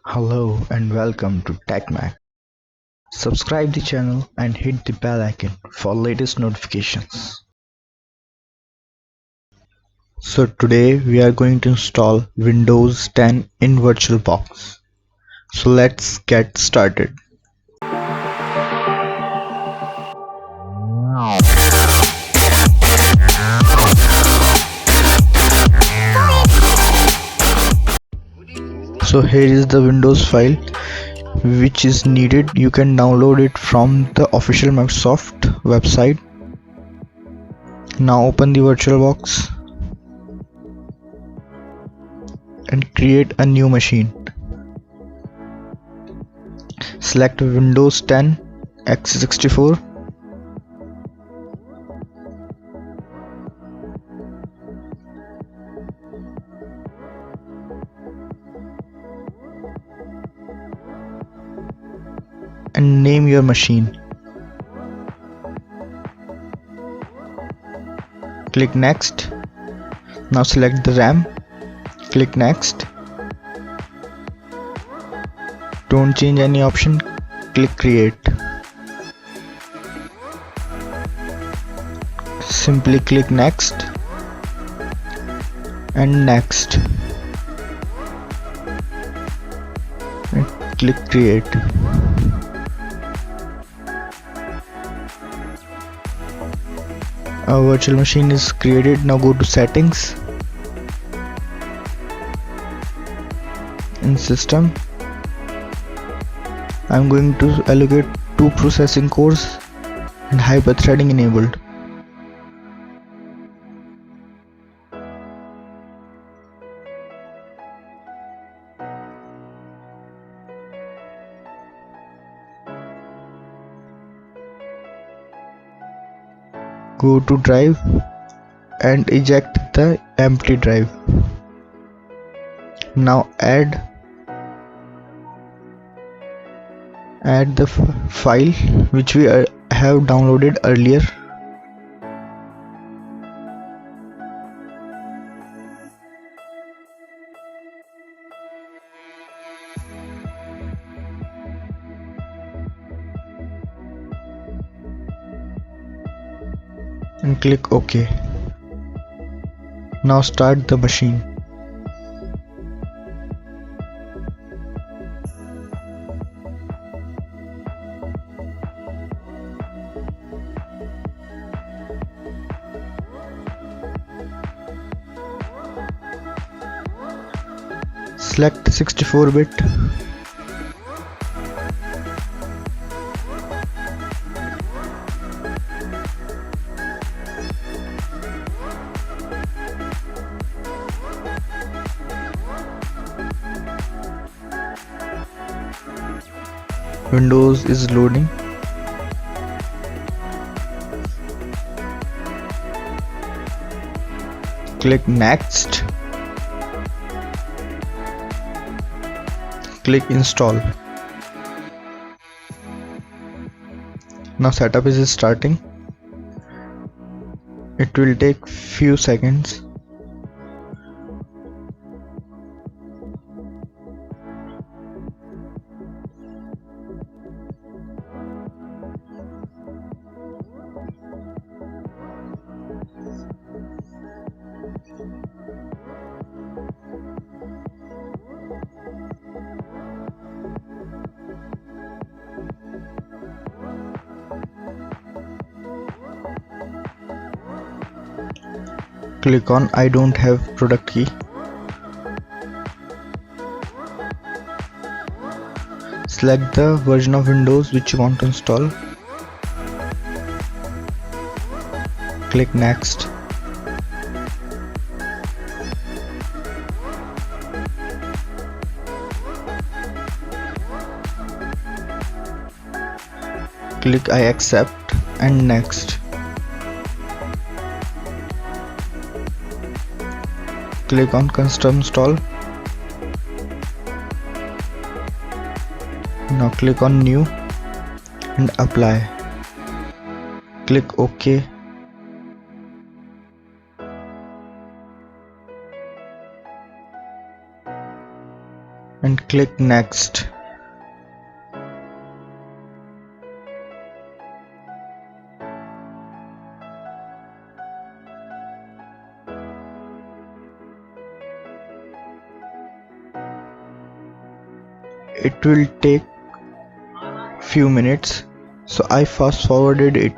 Hello and welcome to MAQ. Subscribe the channel and hit the bell icon for latest notifications. So today we are going to install Windows 10 in VirtualBox. So let's get started. So here is the Windows file which is needed. You can download it from the official Microsoft website. Now open the VirtualBox and create a new machine. Select Windows 10 x64 and name your machine. Click next. Now select the RAM. Click next. Don't change any option. Click create. Simply click next and next and click create. Our virtual machine is created. Now go to settings. In system, I'm going to allocate 2 processing cores and hyper-threading enabled. Go to drive and eject the empty drive. Now add the file which we have downloaded earlier. And click OK. Now start the machine. Select 64-bit. Windows is loading. Click next. Click install. Now setup is starting. It will take few seconds. Click on I don't have product key. Select the version of Windows which you want to install. Click next. Click I accept and next. Click on custom install. Now click on new and apply. Click OK. and click next. It will take few minutes, so I fast forwarded it.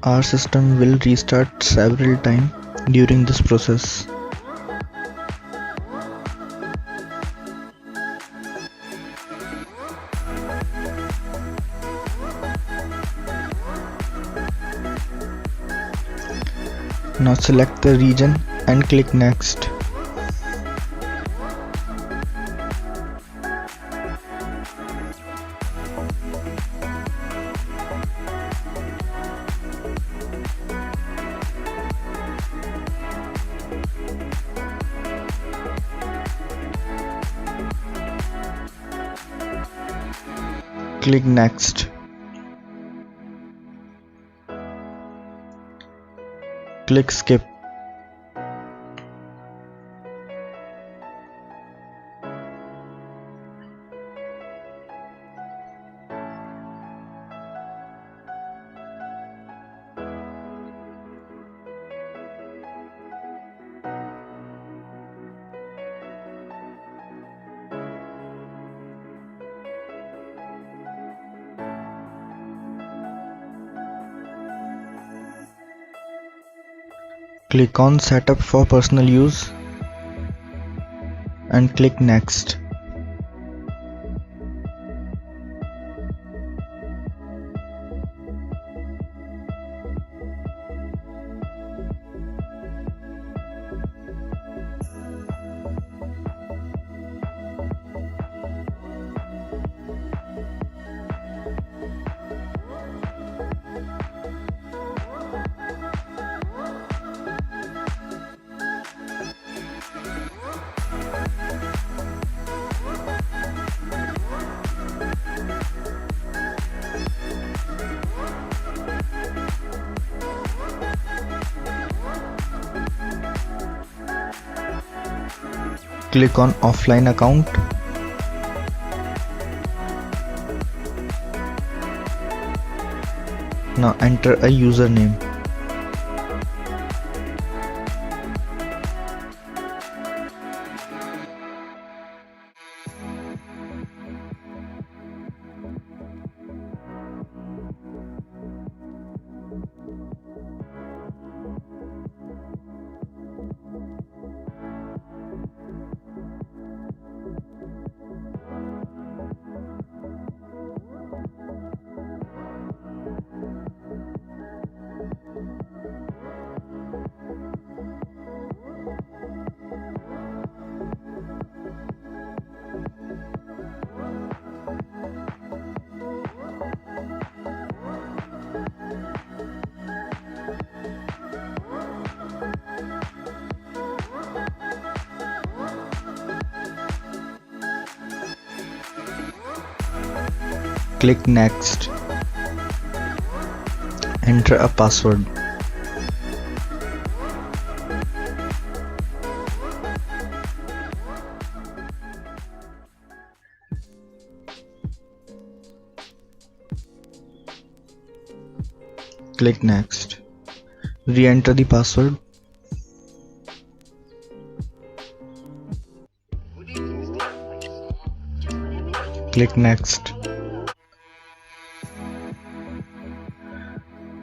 Our system will restart several times during this process. Now select the region and click next. Click next. Click skip. Click on Setup for personal use and click next. Click on Offline account. Now enter a username. Click Next. Enter a password. Click Next. Re-enter the password. Click Next.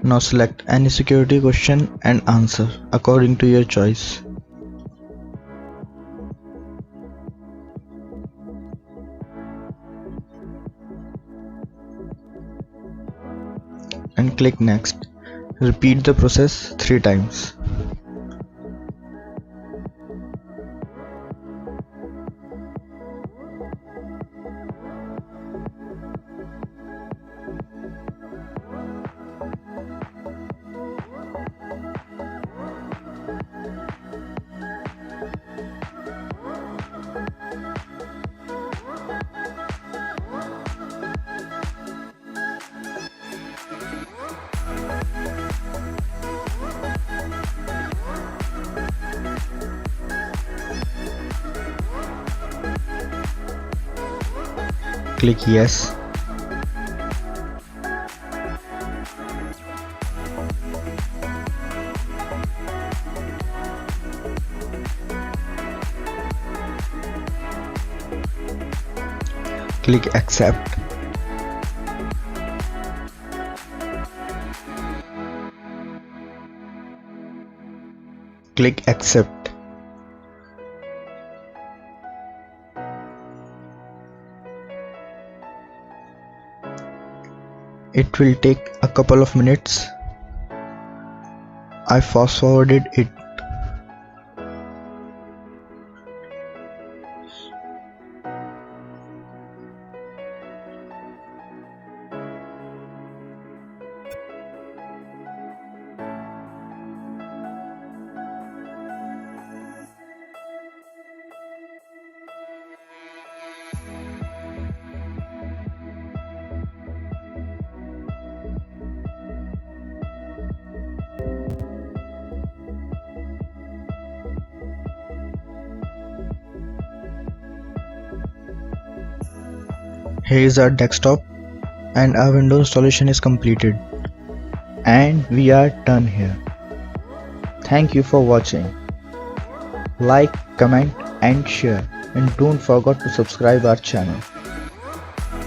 Now select any security question and answer according to your choice. And click Next. Repeat the process 3 times. Click Yes. Click Accept. Click Accept. It will take a couple of minutes. I fast forwarded it. Here is our desktop and our Windows installation is completed. And we are done here. Thank you for watching. Like, comment and share, and don't forget to subscribe our channel.